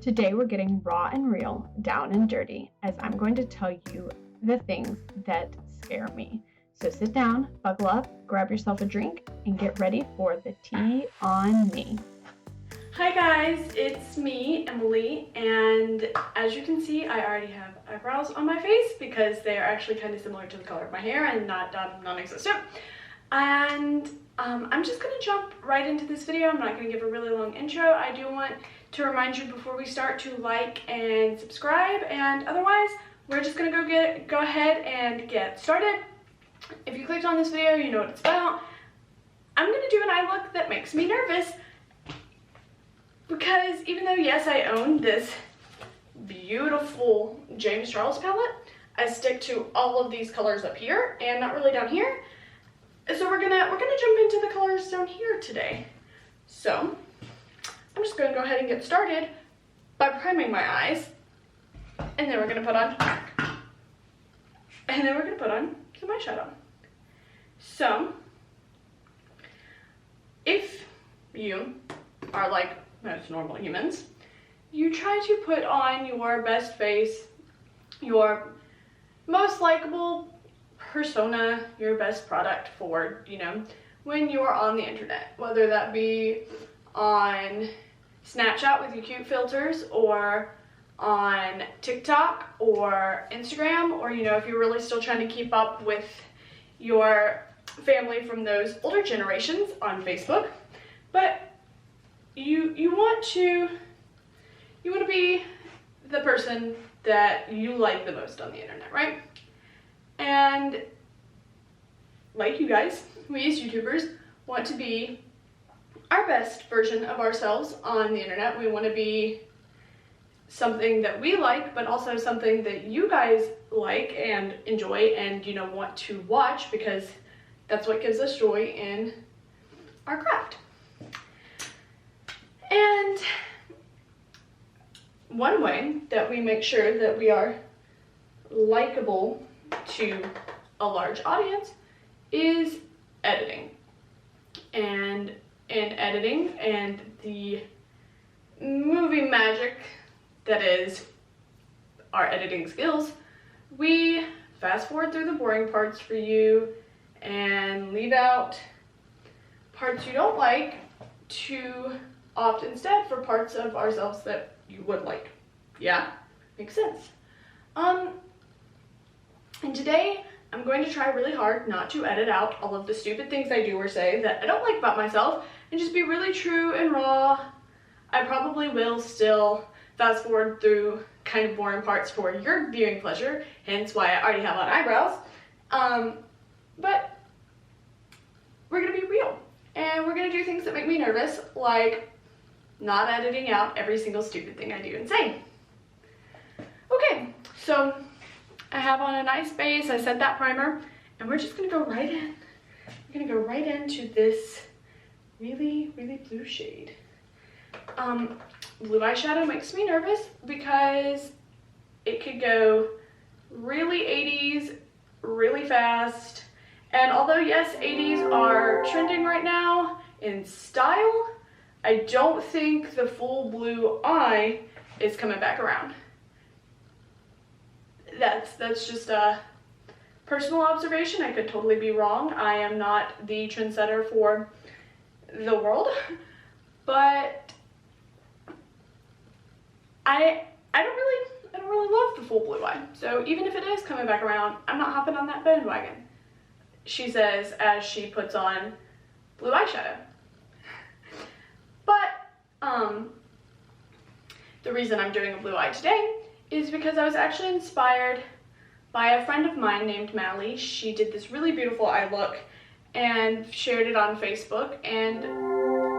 Today we're getting raw and real, down and dirty, as I'm going to tell you the things that scare me. So sit down, buckle up, grab yourself a drink, and get ready for the tea on me. Hi guys, it's me, Emily, and as you can see, I already have eyebrows on my face because they are actually kind of similar to the color of my hair and not non-existent. And I'm just gonna jump right into this video. I'm not gonna give a really long intro. I do want to remind you before we start to like and subscribe, and otherwise we're just gonna go ahead and get started. If you clicked on this video, you know what it's about. I'm gonna do an eye look that makes me nervous because even though yes, I own this beautiful James Charles palette, I stick to all of these colors up here and not really down here. So we're gonna jump into the colors down here today. So I'm just gonna go ahead and get started by priming my eyes, and then we're gonna put on some eyeshadow. So if you are like most normal humans, you try to put on your best face, your most likable persona, your best product for, when you're on the internet, whether that be on Snapchat with your cute filters, or on TikTok or Instagram, or if you're really still trying to keep up with your family from those older generations on Facebook. But you want to be the person that you like the most on the internet, right? And like you guys, we as YouTubers want to be our best version of ourselves on the internet. We want to be something that we like, but also something that you guys like and enjoy and want to watch, because that's what gives us joy in our craft. And one way that we make sure that we are likable to a large audience is editing. And in editing and the movie magic that is our editing skills, we fast forward through the boring parts for you and leave out parts you don't like to opt instead for parts of ourselves that you would like. Yeah, makes sense. And today I'm going to try really hard not to edit out all of the stupid things I do or say that I don't like about myself, and just be really true and raw. I probably will still fast forward through kind of boring parts for your viewing pleasure, hence why I already have on eyebrows. But we're gonna be real, and we're gonna do things that make me nervous, like not editing out every single stupid thing I do and say. Okay, so I have on a nice base, I set that primer, and we're just gonna go right in. We're gonna go right into this really, really blue shade. Blue eyeshadow makes me nervous because it could go really 80s, really fast. And although yes, 80s are trending right now in style, I don't think the full blue eye is coming back around. That's just a personal observation. I could totally be wrong. I am not the trendsetter for the world, but I don't really love the full blue eye. So even if it is coming back around, I'm not hopping on that bandwagon, she says as she puts on blue eyeshadow. But the reason I'm doing a blue eye today is because I was actually inspired by a friend of mine named Mally. She did this really beautiful eye look and shared it on Facebook, and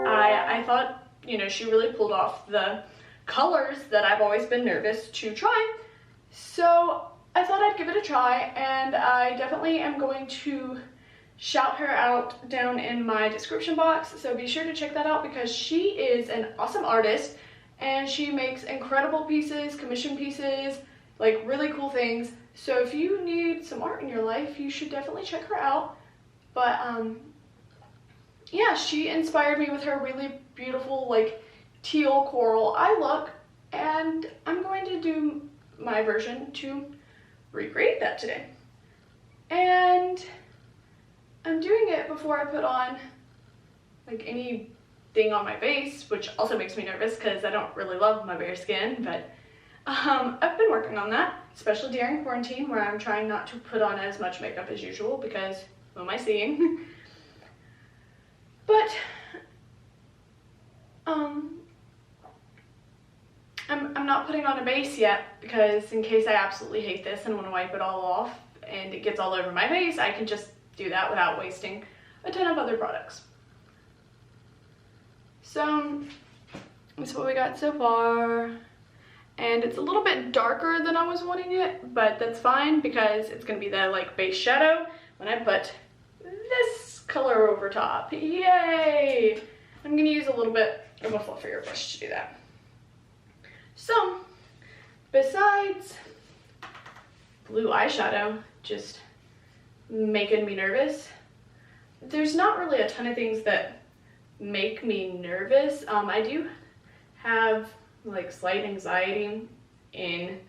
I thought, she really pulled off the colors that I've always been nervous to try. So I thought I'd give it a try, and I definitely am going to shout her out down in my description box. So be sure to check that out because she is an awesome artist and she makes incredible pieces, commission pieces, like really cool things. So if you need some art in your life, you should definitely check her out. But yeah, she inspired me with her really beautiful like teal coral eye look, and I'm going to do my version to recreate that today. And I'm doing it before I put on like anything on my face, which also makes me nervous because I don't really love my bare skin, but I've been working on that, especially during quarantine, where I'm trying not to put on as much makeup as usual because who am I seeing? But I'm not putting on a base yet because in case I absolutely hate this and want to wipe it all off and it gets all over my face, I can just do that without wasting a ton of other products. So that's what we got so far, and it's a little bit darker than I was wanting it, but that's fine because it's gonna be the like base shadow when I put this color over top. Yay! I'm gonna use a little bit of a fluffier brush to do that. So besides blue eyeshadow just making me nervous, there's not really a ton of things that make me nervous. I do have like slight anxiety in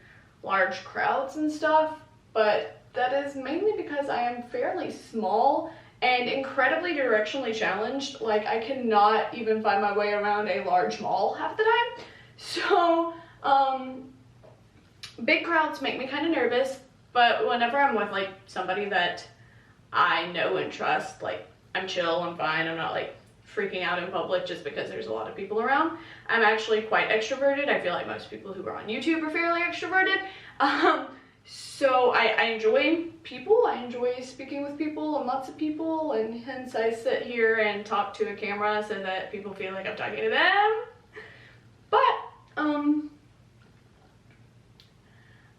large crowds and stuff, but that is mainly because I am fairly small and incredibly directionally challenged. Like I cannot even find my way around a large mall half the time. So big crowds make me kind of nervous, but whenever I'm with like somebody that I know and trust, like I'm chill, I'm fine, I'm not like freaking out in public just because there's a lot of people around. I'm actually quite extroverted. I feel like most people who are on YouTube are fairly extroverted. So I enjoy people, I enjoy speaking with people and lots of people, and hence I sit here and talk to a camera so that people feel like I'm talking to them. But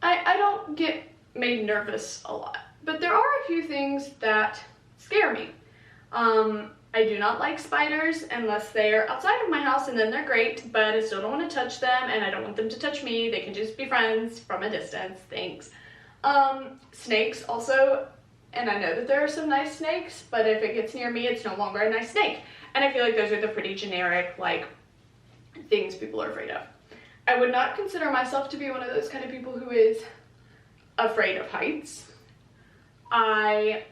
I don't get made nervous a lot, but there are a few things that scare me. I do not like spiders unless they're outside of my house, and then they're great, but I still don't want to touch them, and I don't want them to touch me. They can just be friends from a distance, thanks. Snakes also, and I know that there are some nice snakes, but if it gets near me, it's no longer a nice snake. And I feel like those are the pretty generic, like, things people are afraid of. I would not consider myself to be one of those kind of people who is afraid of heights. I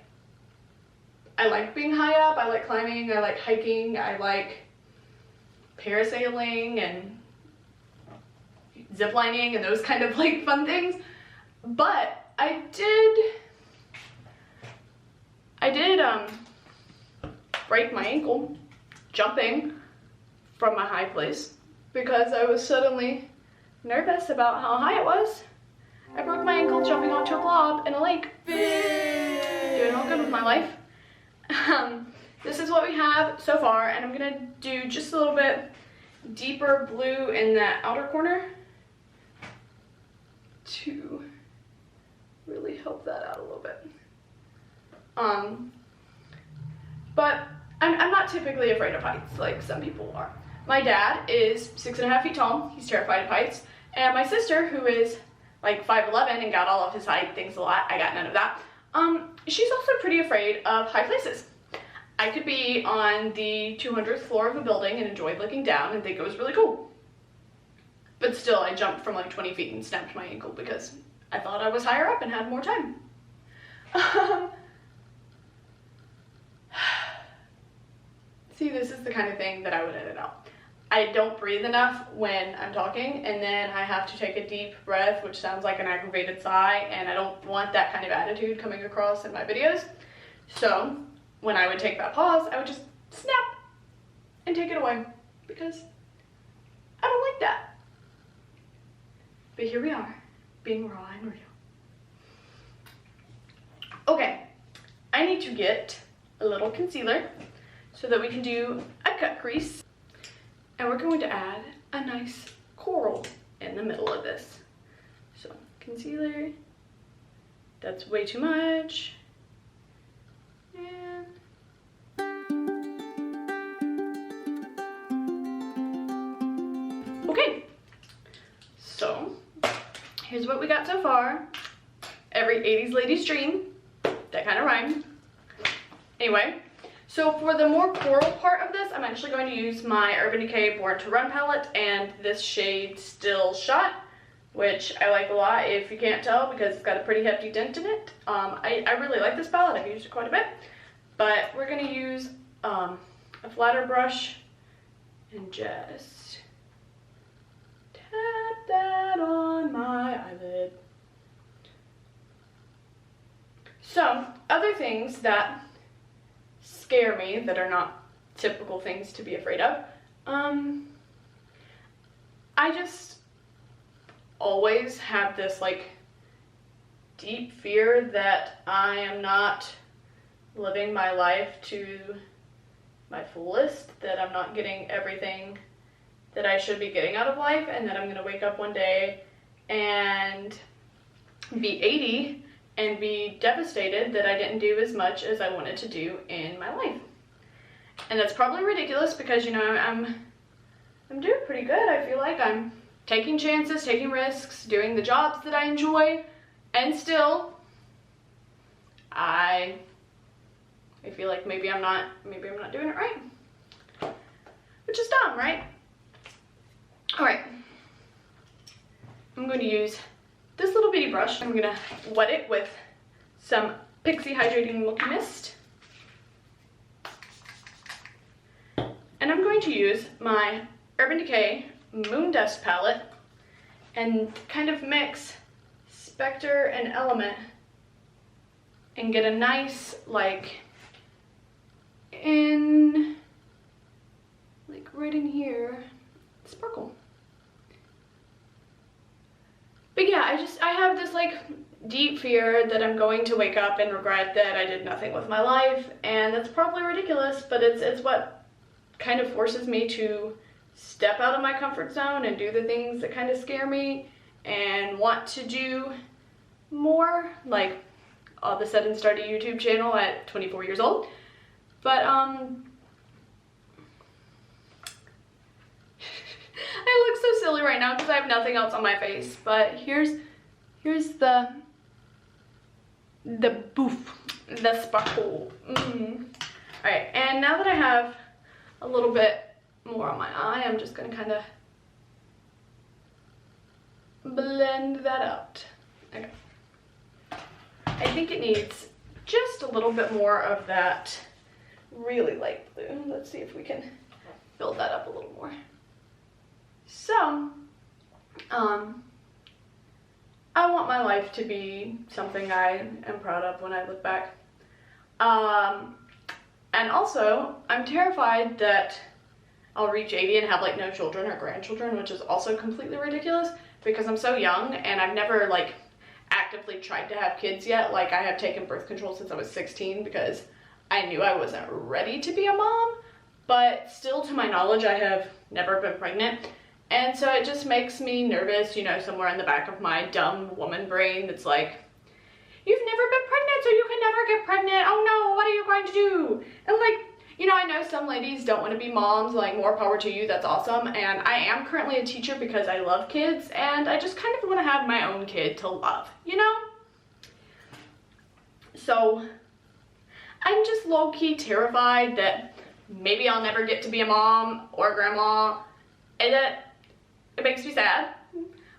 like being high up, I like climbing, I like hiking, I like parasailing and ziplining and those kind of like fun things. But I did break my ankle jumping from a high place because I was suddenly nervous about how high it was. I broke my ankle jumping onto a blob in a lake. Doing all good with my life. This is what we have so far, and I'm gonna do just a little bit deeper blue in that outer corner to really help that out a little bit. But I'm not typically afraid of heights like some people are. My dad is 6.5 feet tall. He's terrified of heights. And my sister, who is like 5'11" and got all of his height, thanks a lot. I got none of that. She's also pretty afraid of high places. I could be on the 200th floor of a building and enjoy looking down and think it was really cool. But still, I jumped from like 20 feet and snapped my ankle because I thought I was higher up and had more time. See, this is the kind of thing that I would edit out. I don't breathe enough when I'm talking, and then I have to take a deep breath, which sounds like an aggravated sigh, and I don't want that kind of attitude coming across in my videos. So when I would take that pause, I would just snap and take it away because I don't like that. But here we are, being raw and real. Okay, I need to get a little concealer so that we can do a cut crease. And we're going to add a nice coral in the middle of this. So concealer, that's way too much. And okay, so here's what we got so far. Every 80s lady's dream. That kind of rhymed. Anyway, So for the more coral part of this, I'm actually going to use my Urban Decay Born to Run palette and this shade Still Shot, which I like a lot if you can't tell because it's got a pretty hefty dent in it. I really like this palette. I've used it quite a bit. But we're going to use a flatter brush and just tap that on my eyelid. So, other things that scare me that are not typical things to be afraid of. I just always have this like deep fear that I am not living my life to my fullest, that I'm not getting everything that I should be getting out of life, and that I'm gonna wake up one day and be 80 and be devastated that I didn't do as much as I wanted to do in my life. And that's probably ridiculous because, you know, I'm doing pretty good. I feel like I'm taking chances, taking risks, doing the jobs that I enjoy, and still I feel like maybe I'm not doing it right. Which is dumb, right? Alright. I'm going to use this little bitty brush. I'm gonna wet it with some Pixie Hydrating Milk Mist. And I'm going to use my Urban Decay Moon Dust palette and kind of mix Spectre and Element and get a nice, like right in here, sparkle. But yeah, I have this like deep fear that I'm going to wake up and regret that I did nothing with my life, and that's probably ridiculous, but it's what kind of forces me to step out of my comfort zone and do the things that kind of scare me and want to do more, like all of a sudden start a YouTube channel at 24 years old. But I look so silly right now because I have nothing else on my face, but here's the sparkle. Alright, and now that I have a little bit more on my eye, I'm just gonna kind of blend that out. Okay. I think it needs just a little bit more of that really light blue. Let's see if we can build that up a little more. So, I want my life to be something I am proud of when I look back. And also, I'm terrified that I'll reach 80 and have like no children or grandchildren, which is also completely ridiculous because I'm so young and I've never like actively tried to have kids yet. Like I have taken birth control since I was 16 because I knew I wasn't ready to be a mom, but still to my knowledge, I have never been pregnant. And so it just makes me nervous, you know, somewhere in the back of my dumb woman brain that's like, you've never been pregnant, so you can never get pregnant. Oh no, what are you going to do? And like, you know, I know some ladies don't want to be moms, like more power to you, that's awesome. And I am currently a teacher because I love kids and I just kind of want to have my own kid to love, you know? So I'm just low-key terrified that maybe I'll never get to be a mom or a grandma, and that it makes me sad.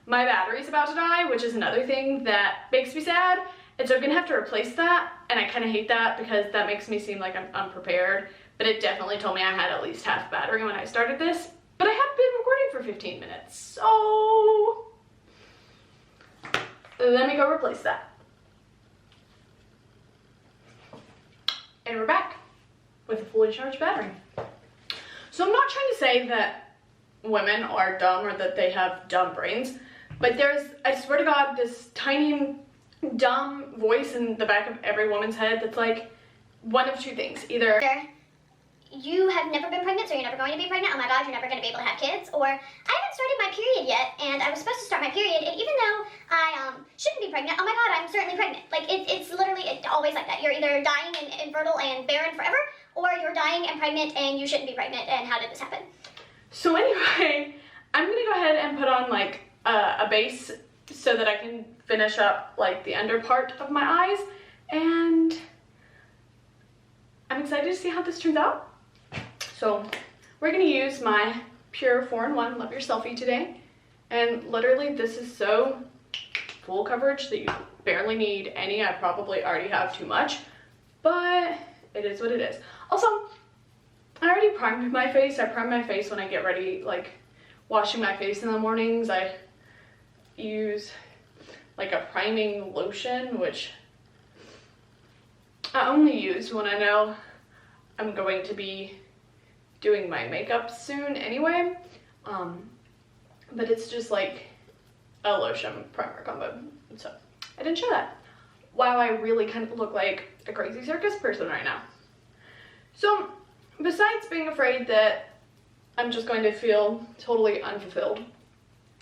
My battery's about to die, which is another thing that makes me sad, and so I'm gonna have to replace that, and I kind of hate that because that makes me seem like I'm unprepared, but it definitely told me I had at least half battery when I started this, but I have been recording for 15 minutes, so let me go replace that. And we're back with a fully charged battery. So I'm not trying to say that women are dumb or that they have dumb brains, but there's, I swear to God, this tiny dumb voice in the back of every woman's head that's like one of two things. Either you have never been pregnant, so you're never going to be pregnant. Oh my God, you're never going to be able to have kids. Or I haven't started my period yet, and I was supposed to start my period, and even though I shouldn't be pregnant, oh my God, I'm certainly pregnant. Like it's literally always like that. You're either dying and infertile and barren forever, or you're dying and pregnant and you shouldn't be pregnant. And how did this happen? So anyway, I'm gonna go ahead and put on like a base so that I can finish up like the under part of my eyes, and I'm excited to see how this turns out. So we're gonna use my Pure 4-in-1 Love Your Selfie today. And literally this is so full coverage that you barely need any. I probably already have too much, but it is what it is. Also, I already primed my face. I prime my face when I get ready, like washing my face in the mornings. I use like a priming lotion, which I only use when I know I'm going to be doing my makeup soon anyway. But it's just like a lotion primer combo. So I didn't show that. Wow, I really kind of look like a crazy circus person right now. So besides being afraid that I'm just going to feel totally unfulfilled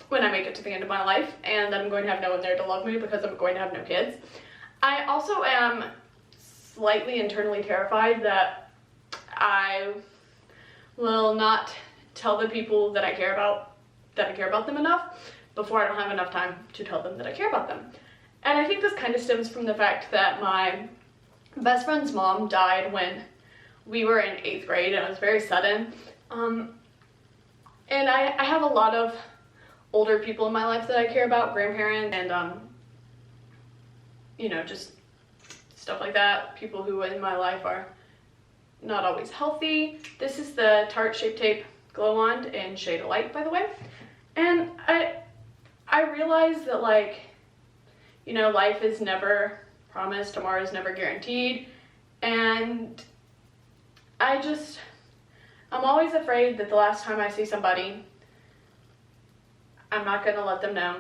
when I make it to the end of my life and that I'm going to have no one there to love me because I'm going to have no kids, I also am slightly internally terrified that I will not tell the people that I care about them enough before I don't have enough time to tell them that I care about them. And I think this kind of stems from the fact that my best friend's mom died when we were in 8th grade, and it was very sudden. And I have a lot of older people in my life that I care about, grandparents, and you know, just stuff like that. People who in my life are not always healthy. This is the Tarte Shape Tape Glow Wand in Shade of Light, by the way. And I realized that, like, you know, life is never promised, tomorrow is never guaranteed, and I'm always afraid that the last time I see somebody, I'm not gonna let them know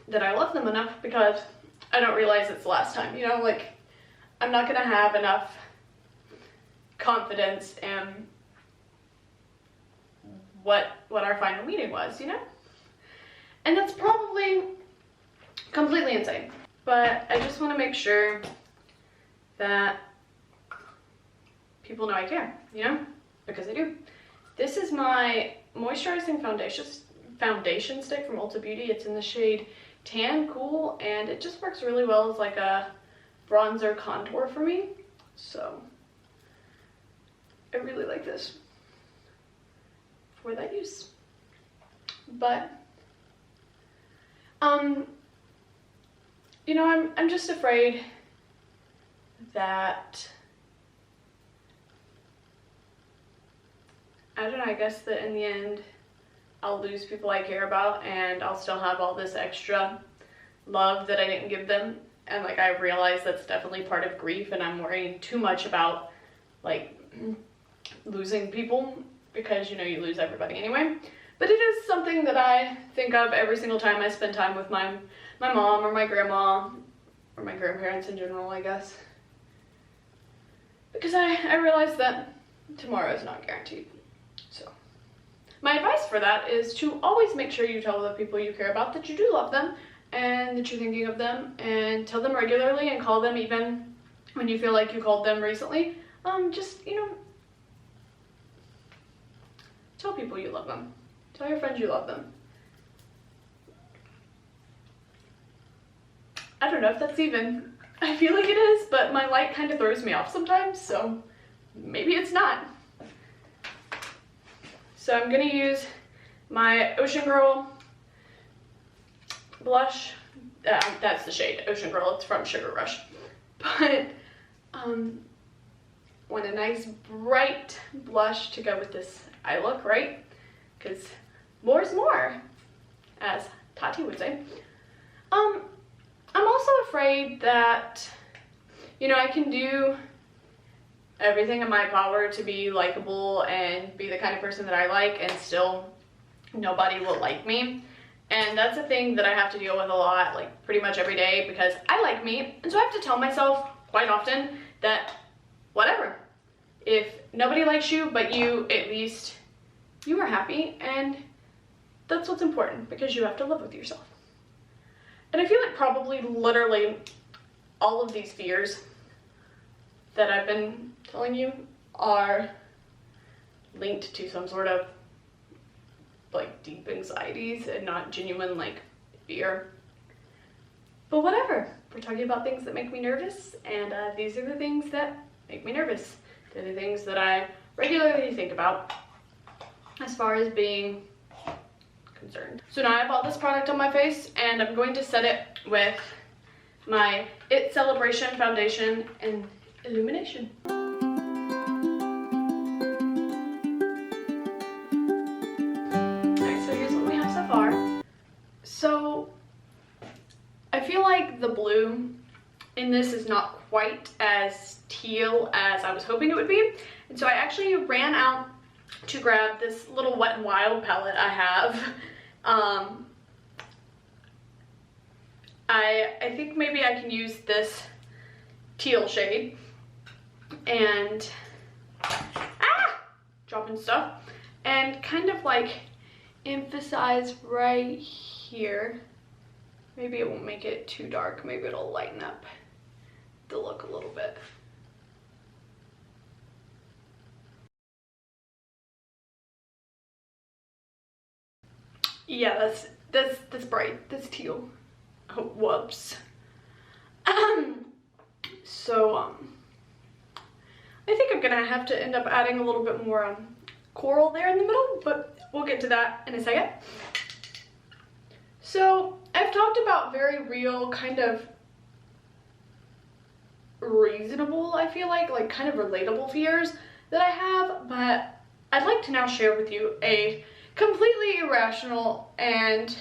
that I love them enough because I don't realize it's the last time, you know, like, I'm not gonna have enough confidence in what our final meeting was, you know? And that's probably completely insane, but I just want to make sure that people know I care, you know, because I do. This is my moisturizing foundation stick from Ulta Beauty. It's in the shade Tan Cool, and it just works really well as like a bronzer contour for me. So I really like this for that use. But you know, I'm just afraid that, I don't know, I guess that in the end I'll lose people I care about and I'll still have all this extra love that I didn't give them. And like, I realize that's definitely part of grief, and I'm worrying too much about like losing people because, you know, you lose everybody anyway. But it is something that I think of every single time I spend time with my mom or my grandma or my grandparents in general, I guess. Because I realize that tomorrow is not guaranteed. So my advice for that is to always make sure you tell the people you care about that you do love them and that you're thinking of them, and tell them regularly and call them even when you feel like you called them recently. Just, you know, tell people you love them. Tell your friends you love them. I don't know if that's even, I feel like it is, but my light kind of throws me off sometimes, so maybe it's not. So I'm gonna use my Ocean Girl blush. That's the shade, Ocean Girl, it's from Sugar Rush. But want a nice bright blush to go with this eye look, right? Because more is more, as Tati would say. I'm also afraid that, you know, I can do everything in my power to be likable and be the kind of person that I like, and still nobody will like me. And that's a thing that I have to deal with a lot, like pretty much every day, because I like me. And so I have to tell myself quite often that whatever, if nobody likes you but you, at least you are happy, and that's what's important, because you have to live with yourself. And I feel like probably literally all of these fears that I've been telling you are linked to some sort of like deep anxieties and not genuine like fear. But whatever, we're talking about things that make me nervous, and these are the things that make me nervous. They're the things that I regularly think about as far as being concerned. So now I have all this product on my face, and I'm going to set it with my It Celebration Foundation and Illumination. Alright, so here's what we have so far. So I feel like the blue in this is not quite as teal as I was hoping it would be. And so I actually ran out to grab this little Wet n Wild palette I have. I think maybe I can use this teal shade and dropping stuff, and kind of like emphasize right here. Maybe it won't make it too dark, maybe it'll lighten up the look a little bit. Yeah, that's bright, that's teal. Oh, whoops. So I think I'm gonna have to end up adding a little bit more coral there in the middle, but we'll get to that in a second. So I've talked about very real, kind of reasonable, I feel like kind of relatable fears that I have, but I'd like to now share with you a completely irrational and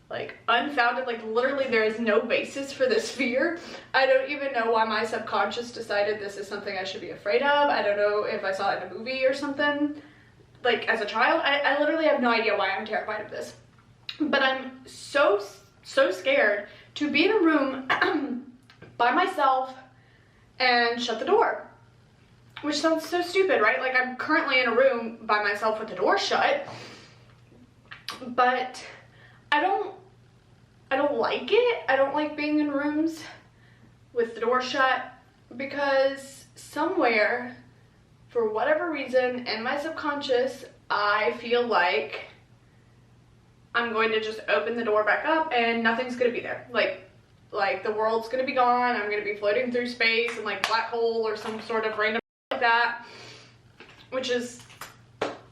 like unfounded, like literally there is no basis for this fear. I don't even know why my subconscious decided this is something I should be afraid of. I don't know if I saw it in a movie or something, like as a child. I literally have no idea why I'm terrified of this. But I'm so scared to be in a room by myself and shut the door. Which sounds so stupid, right? Like I'm currently in a room by myself with the door shut. But I don't like it. I don't like being in rooms with the door shut, because somewhere, for whatever reason, in my subconscious, I feel like I'm going to just open the door back up and nothing's gonna be there. Like the world's gonna be gone. I'm gonna be floating through space in like black hole or some sort of random like that, which is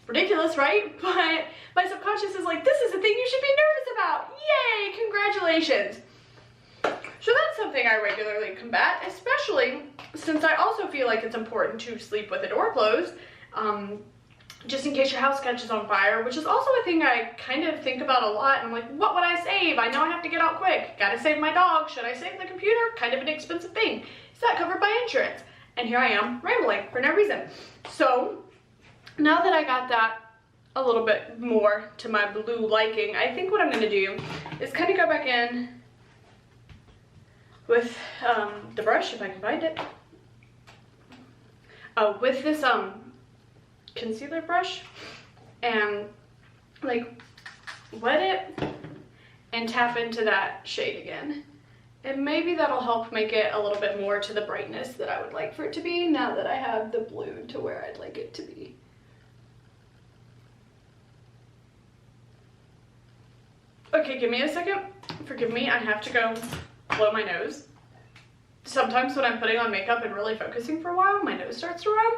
ridiculous, right? But my subconscious is like, this is a thing you should be nervous about. Yay, congratulations. So that's something I regularly combat, especially since I also feel like it's important to sleep with the door closed, just in case your house catches on fire, which is also a thing I kind of think about a lot. And I'm like, what would I save? I know I have to get out quick. Gotta save my dog. Should I save the computer? Kind of an expensive thing. Is that covered by insurance? And here I am rambling for no reason. So now that I got that a little bit more to my blue liking, I think what I'm gonna do is kind of go back in with the brush, if I can find it. With this concealer brush, and like wet it and tap into that shade again. And maybe that'll help make it a little bit more to the brightness that I would like for it to be, now that I have the blue to where I'd like it to be. Okay, give me a second. Forgive me, I have to go blow my nose. Sometimes when I'm putting on makeup and really focusing for a while, my nose starts to run.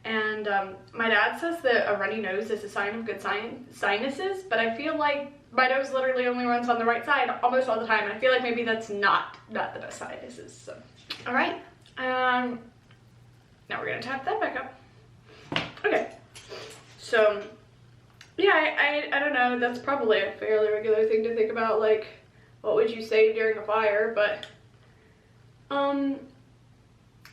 And my dad says that a runny nose is a sign of good sinuses, but I feel like my nose literally only runs on the right side almost all the time, and I feel like maybe that's not the best sinuses. So, all right, now we're gonna tap that back up. Okay, so yeah, I don't know, that's probably a fairly regular thing to think about, like what would you save during a fire, but I'd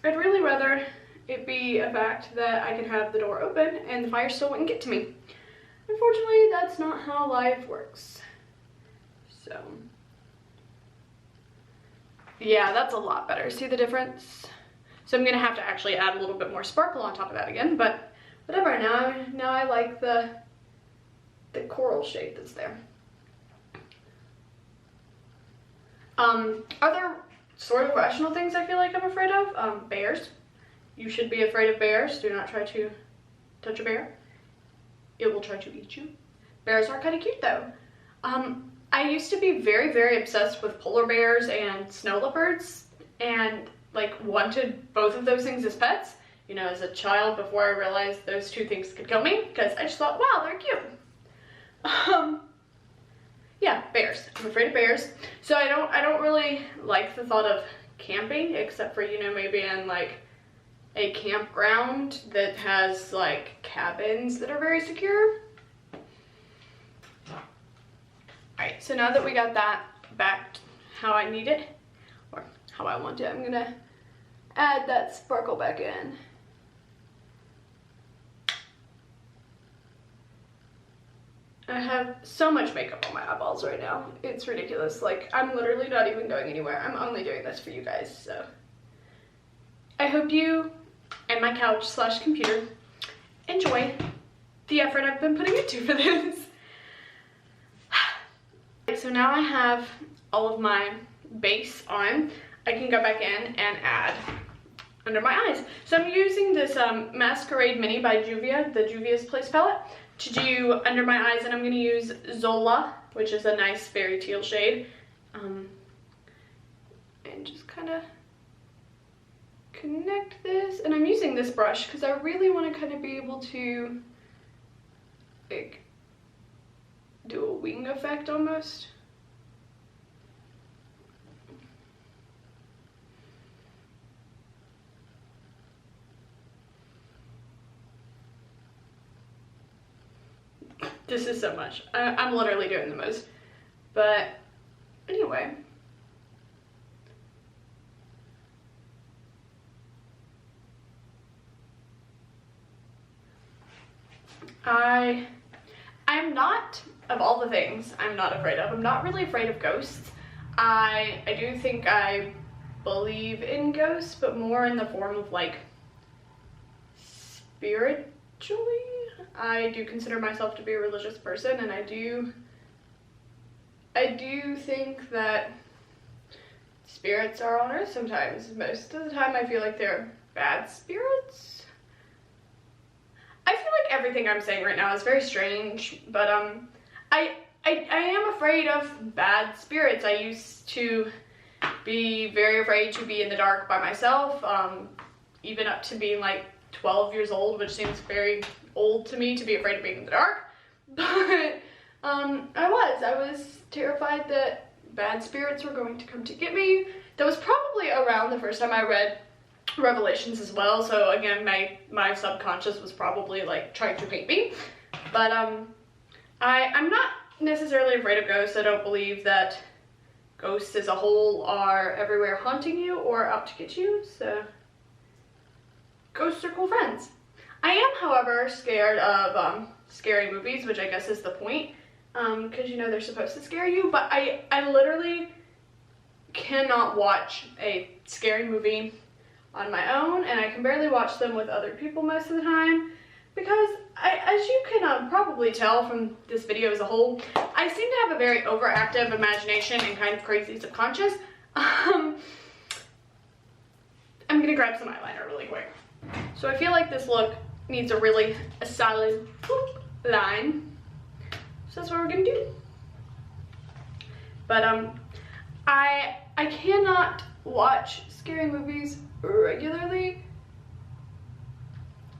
really rather it be a fact that I could have the door open and the fire still wouldn't get to me. Unfortunately, that's not how life works. So, yeah, that's a lot better. See the difference? So I'm gonna have to actually add a little bit more sparkle on top of that again, but whatever, now I like the coral shade that's there. Other sort of rational things I feel like I'm afraid of, bears. You should be afraid of bears. Do not try to touch a bear. It will try to eat you. Bears are kind of cute though. I used to be very, very obsessed with polar bears and snow leopards, and like wanted both of those things as pets, you know, as a child, before I realized those two things could kill me, because I just thought, wow, they're cute. Yeah, bears. I'm afraid of bears. So I don't really like the thought of camping, except for, you know, maybe in like a campground that has like cabins that are very secure. Alright, so now that we got that back how I need it, or how I want it, I'm gonna add that sparkle back in. I have so much makeup on my eyeballs right now. It's ridiculous. Like, I'm literally not even going anywhere. I'm only doing this for you guys, so. I hope you and my couch / computer enjoy the effort I've been putting into for this. So now I have all of my base on. I can go back in and add under my eyes. So I'm using this Masquerade Mini by Juvia, the Juvia's Place palette, to do under my eyes, and I'm going to use Zola, which is a nice fairy teal shade, and just kind of connect this. And I'm using this brush because I really want to kind of be able to like do a wing effect almost. This is so much. I'm literally doing the most. But anyway. I'm not, of all the things I'm not afraid of, I'm not really afraid of ghosts. I do think I believe in ghosts, but more in the form of like spiritually. I do consider myself to be a religious person, and I do think that spirits are on Earth sometimes. Most of the time I feel like they're bad spirits. I feel like everything I'm saying right now is very strange, but I am afraid of bad spirits. I used to be very afraid to be in the dark by myself, even up to being like 12 years old, which seems very old to me to be afraid of being in the dark. But I was terrified that bad spirits were going to come to get me. That was probably around the first time I read Revelations as well, so again my subconscious was probably like trying to hate me. But I'm not necessarily afraid of ghosts. I don't believe that ghosts as a whole are everywhere haunting you or out to get you, so ghosts are cool friends. I am, however, scared of scary movies, which I guess is the point, because you know they're supposed to scare you, but I literally cannot watch a scary movie on my own, and I can barely watch them with other people most of the time, because as you can probably tell from this video as a whole, I seem to have a very overactive imagination and kind of crazy subconscious. I'm gonna grab some eyeliner really quick. So I feel like this look needs a solid line, so that's what we're gonna do. But I cannot watch scary movies regularly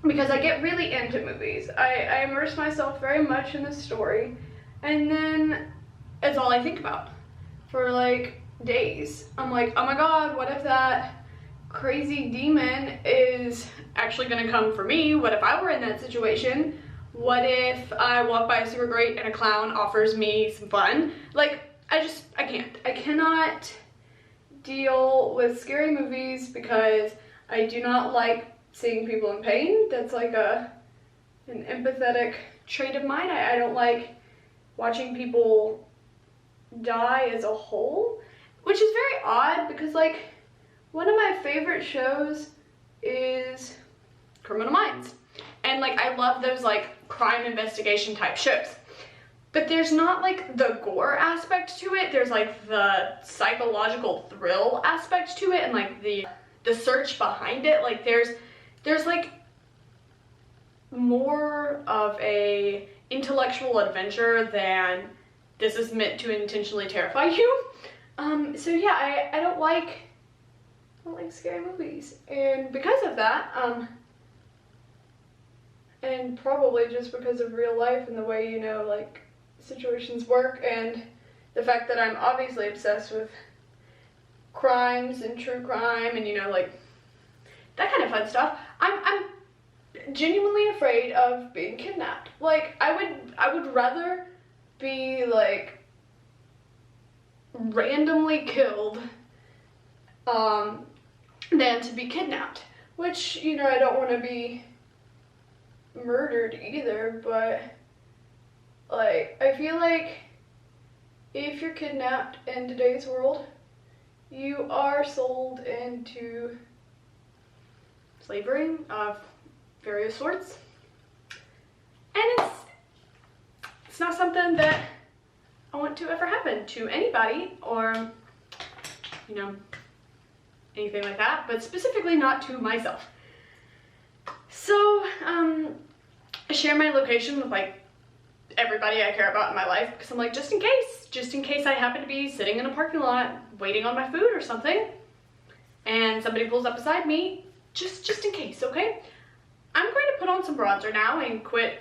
because I get really into movies. I immerse myself very much in the story, and then it's all I think about for like days. I'm like, oh my god, what if that crazy demon is actually gonna come for me? What if I were in that situation? What if I walk by a sewer grate and a clown offers me some fun? Like, I can't. I cannot deal with scary movies because I do not like seeing people in pain. That's like an empathetic trait of mine. I don't like watching people die as a whole, which is very odd because like one of my favorite shows is Criminal Minds, and like I love those like crime investigation type shows, but there's not like the gore aspect to it. There's like the psychological thrill aspect to it, and like the search behind it. Like there's like more of a intellectual adventure than this is meant to intentionally terrify you. So yeah, I don't like don't like scary movies. And because of that, and probably just because of real life and the way, you know, like, situations work, and the fact that I'm obviously obsessed with crimes and true crime and, you know, like, that kind of fun stuff, I'm genuinely afraid of being kidnapped. Like, I would rather be, like, randomly killed than to be kidnapped, which, you know, I don't want to be murdered either, but, like, I feel like if you're kidnapped in today's world, you are sold into slavery of various sorts, and it's not something that I want to ever happen to anybody, or, you know, anything like that, but specifically not to myself. So, I share my location with, like, everybody I care about in my life, because I'm like, just in case I happen to be sitting in a parking lot waiting on my food or something, and somebody pulls up beside me, just in case, okay? I'm going to put on some bronzer now and quit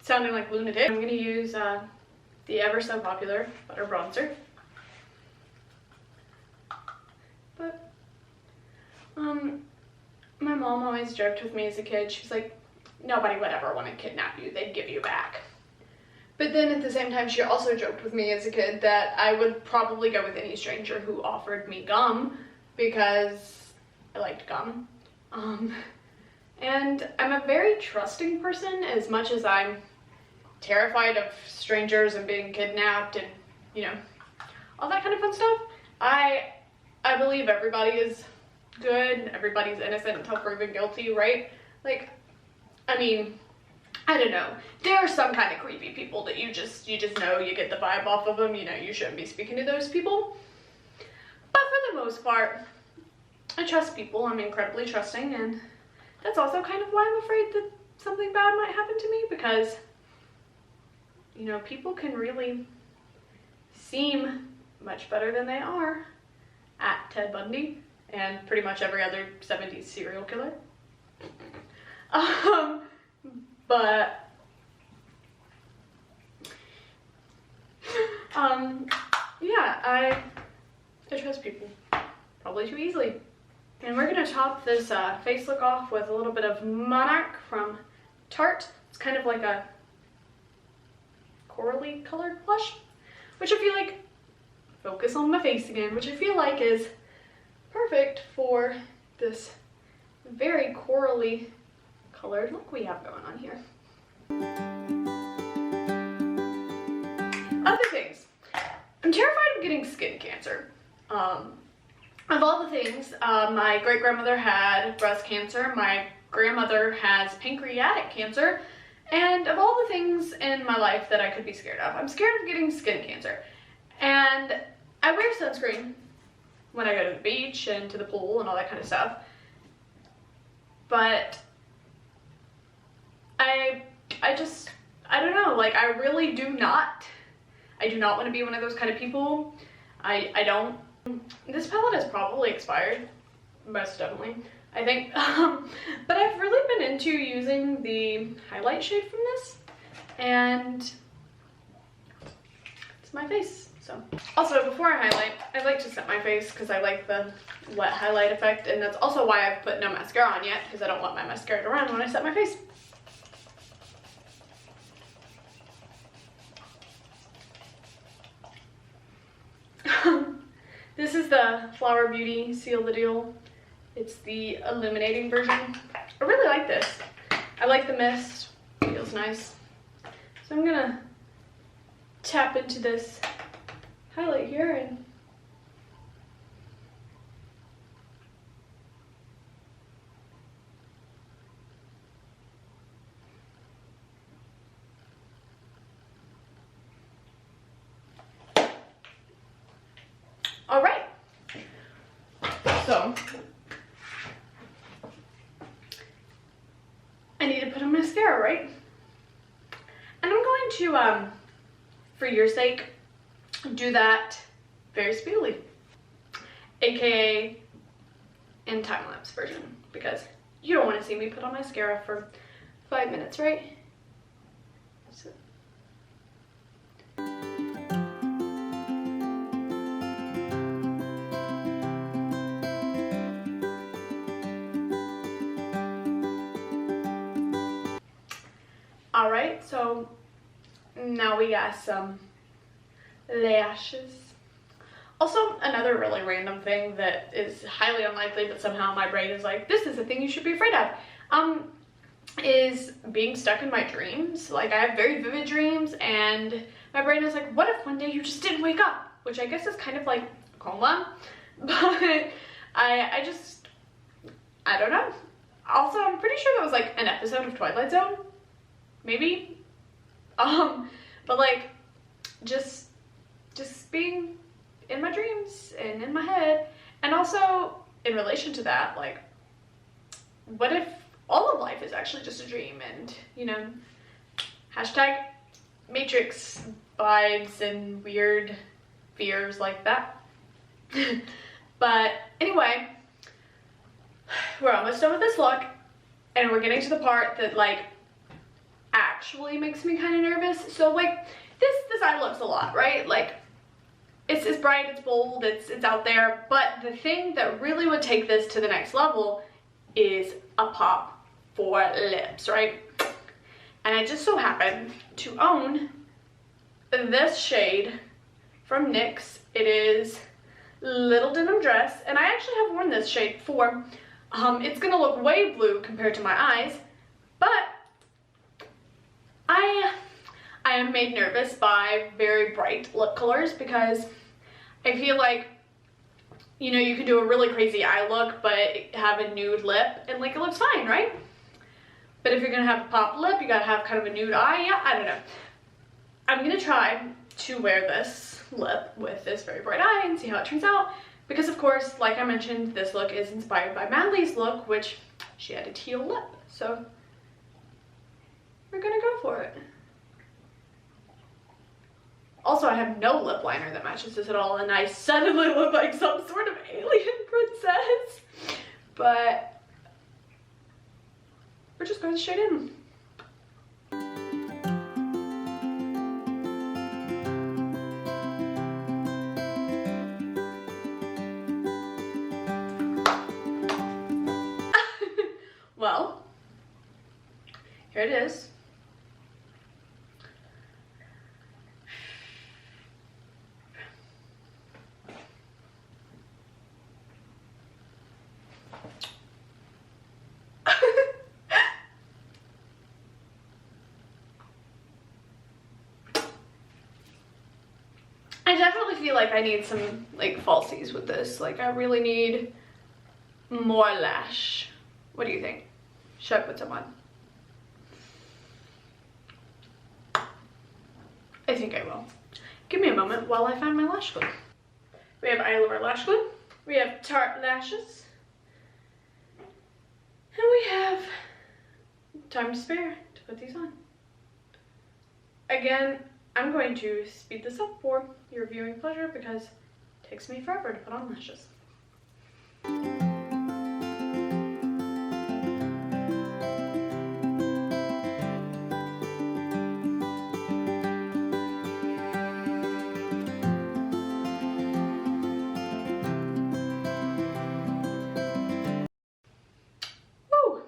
sounding like lunatic. I'm going to use the ever so popular butter bronzer. But my mom always joked with me as a kid. She was like, nobody would ever want to kidnap you, they'd give you back. But then at the same time, she also joked with me as a kid that I would probably go with any stranger who offered me gum, because I liked gum. And I'm a very trusting person, as much as I'm terrified of strangers and being kidnapped and, you know, all that kind of fun stuff. I believe everybody is good, everybody's innocent until proven guilty, right? Like, I mean, I don't know. There are some kind of creepy people that you just know, you get the vibe off of them, you know, you shouldn't be speaking to those people. But for the most part, I trust people. I'm incredibly trusting, and that's also kind of why I'm afraid that something bad might happen to me, because, you know, people can really seem much better than they are at Ted Bundy and pretty much every other 70s serial killer. But yeah, I trust people probably too easily. And we're gonna top this face look off with a little bit of Monarch from Tarte. It's kind of like a corally colored blush, which I feel like, focus on my face again, which I feel like is perfect for this very corally colored look we have going on here. Other things. I'm terrified of getting skin cancer. Of all the things, my great-grandmother had breast cancer, my grandmother has pancreatic cancer, and of all the things in my life that I could be scared of, I'm scared of getting skin cancer. And I wear sunscreen when I go to the beach and to the pool and all that kind of stuff. But I don't know, like, I really do not want to be one of those kind of people. I don't. This palette has probably expired, most definitely, I think. But I've really been into using the highlight shade from this, and it's my face. So, also, before I highlight, I like to set my face because I like the wet highlight effect, and that's also why I've put no mascara on yet, because I don't want my mascara to run when I set my face. This is the Flower Beauty Seal the Deal. It's the illuminating version. I really like this. I like the mist. It feels nice. So I'm gonna tap into this highlight here and all right. So I need to put on mascara, right? And I'm going to, for your sake, do that very speedily. AKA in time-lapse version because you don't want to see me put on mascara for 5 minutes, right? So. Alright, so now we got some lashes. Also, another really random thing that is highly unlikely, but somehow my brain is like, this is a thing you should be afraid of, is being stuck in my dreams. Like, I have very vivid dreams, and my brain is like, what if one day you just didn't wake up? Which I guess is kind of like a coma, but I don't know. Also, I'm pretty sure that was like an episode of Twilight Zone, maybe. But like, just being in my dreams and in my head. And also, in relation to that, like, what if all of life is actually just a dream? And, you know, hashtag Matrix vibes and weird fears like that. But anyway, we're almost done with this look, and we're getting to the part that like actually makes me kind of nervous. So like this eye looks a lot, right? Like it's bright, it's bold, it's out there, but the thing that really would take this to the next level is a pop for lips, right? And I just so happen to own this shade from NYX. It is Little Denim Dress, and I actually have worn this shade before. It's gonna look way blue compared to my eyes, but I am made nervous by very bright lip colors because I feel like, you know, you can do a really crazy eye look but have a nude lip and like it looks fine, right? But if you're gonna have a pop lip, you gotta have kind of a nude eye. Yeah, I don't know. I'm gonna try to wear this lip with this very bright eye and see how it turns out, because of course, like I mentioned, this look is inspired by Madely's look, which she had a teal lip, so we're gonna go for it. Also, I have no lip liner that matches this at all, and I suddenly look like some sort of alien princess, but we're just going straight in. Well, here it is. I definitely feel like I need some like falsies with this. Like I really need more lash. What do you think? Should I put some on? I think I will. Give me a moment while I find my lash glue. We have Eyewear lash glue. We have Tarte lashes. And we have time to spare to put these on. Again, I'm going to speed this up for your viewing pleasure because it takes me forever to put on lashes. Woo!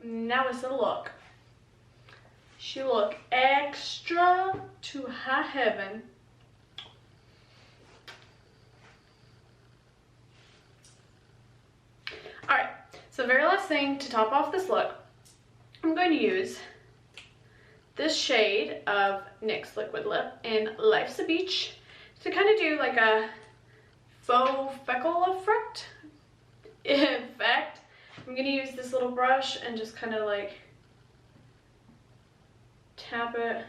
Now it's the look. She look extra to high heaven. Alright, so the very last thing to top off this look, I'm going to use this shade of NYX Liquid Lip in Life's a Beach to kind of do like a faux freckle effect. I'm going to use this little brush and just kind of like tap it.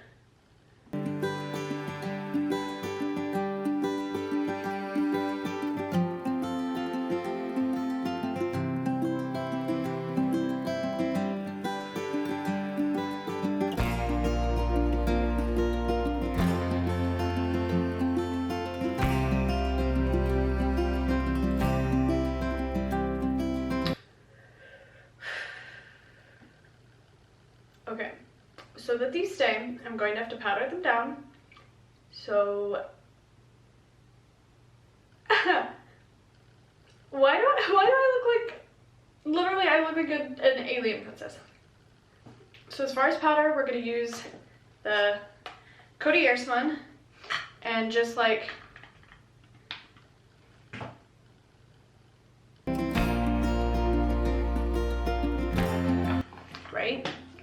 Okay, so that these stay, I'm going to have to powder them down. So, why do I look like, literally I look like an alien princess. So as far as powder, we're going to use the Coty Airspun and just like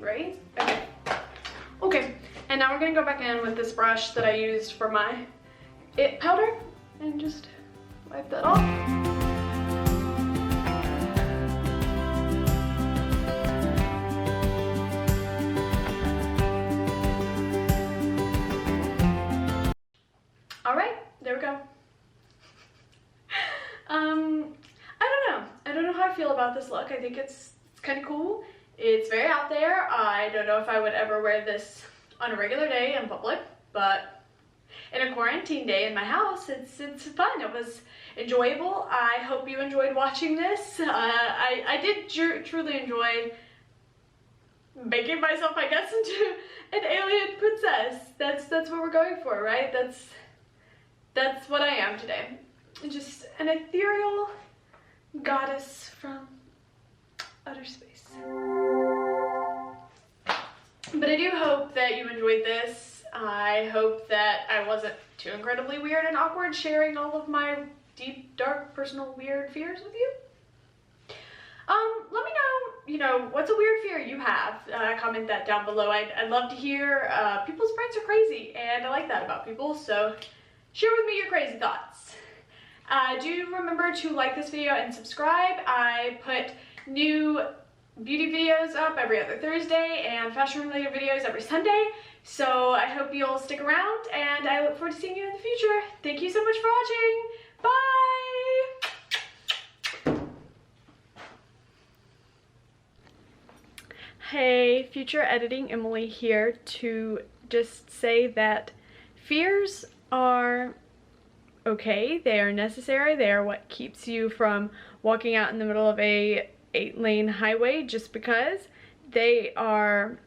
right? Okay, and now we're gonna go back in with this brush that I used for my It powder and just wipe that off. All right, there we go. I don't know how I feel about this look. I think it's kind of cool. It's very out there. I don't know if I would ever wear this on a regular day in public, but in a quarantine day in my house, it's fun. It was enjoyable. I hope you enjoyed watching this. I did truly enjoy making myself, I guess, into an alien princess. That's what we're going for, right? That's what I am today. Just an ethereal goddess from outer space. But I do hope that you enjoyed this. I hope that I wasn't too incredibly weird and awkward sharing all of my deep, dark, personal, weird fears with you. Let me know, what's a weird fear you have? Comment that down below. I'd love to hear. People's brains are crazy, and I like that about people, so share with me your crazy thoughts. Do remember to like this video and subscribe. I put new beauty videos up every other Thursday and fashion related videos every Sunday. So I hope you'll stick around, and I look forward to seeing you in the future. Thank you so much for watching. Bye! Hey, future editing Emily here to just say that fears are okay. They are necessary. They are what keeps you from walking out in the middle of a 8-lane highway just because. They are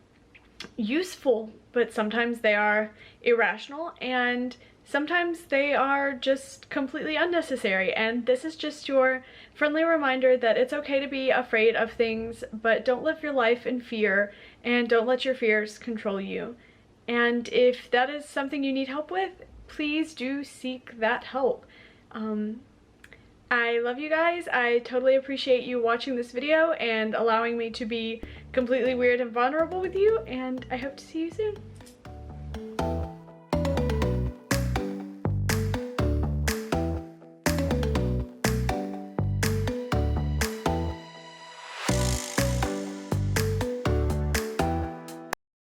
useful, but sometimes they are irrational, and sometimes they are just completely unnecessary. And this is just your friendly reminder that it's okay to be afraid of things, but don't live your life in fear, and don't let your fears control you. And if that is something you need help with, please do seek that help. I love you guys. I totally appreciate you watching this video and allowing me to be completely weird and vulnerable with you, and I hope to see you soon.